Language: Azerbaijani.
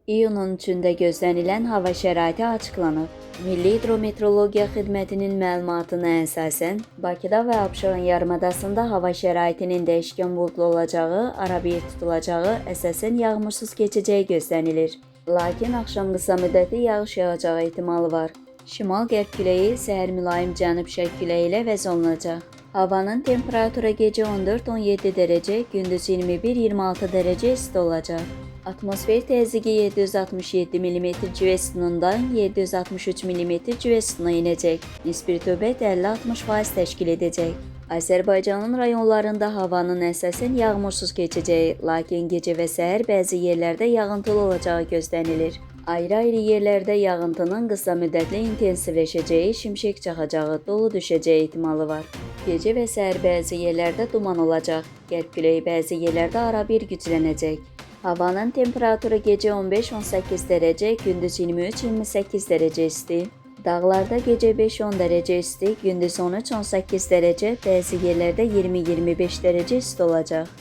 İyunun 3-də gözlənilən hava şəraiti açıqlanıb. Milli Hidrometeorologiya Xidmətinin məlumatına əsasən, Bakıda və Abşeron yarımadasında hava şəraitinin dəyişkən buludlu olacağı, arabir tutulacağı, əsasən yağmursuz keçəcəyi gözlənilir. Lakin axşam qısa müddətli yağış yağacağı ehtimalı var. Şimal-qərb küləyi səhər mülayim cənub-şərq küləyi ilə əvəz olunacaq. Havanın temperaturu gecə 14-17 dərəcə, gündüz 21-26 dərəcə isti olacaq. Atmosfer təzyiqi 767 mm civə 763 mm civə enəcək. Nisbi rütubət 50-60% təşkil edəcək. Azərbaycanın rayonlarında havanın əsasən yağmursuz keçəcəyi, lakin gecə və səhər bəzi yerlərdə yağıntılı olacağı gözlənilir. Ayrı-ayrı yerlərdə yağıntının qısa müddətli intensivləşəcəyi, şimşək çaxacağı, dolu düşəcəyi ehtimalı var. Gecə və səhər bəzi yerlərdə duman olacaq. Qərb küləyi bəzi yerlərdə arabir güclənəcək. Havanın temperaturu gecə 15-18 dərəcə, gündüz 23-28 dərəcə isti. Dağlarda gecə 5-10 dərəcə isti, gündüz 13-18 dərəcə, bəzi yerlərdə 20-25 dərəcə isti olacaq.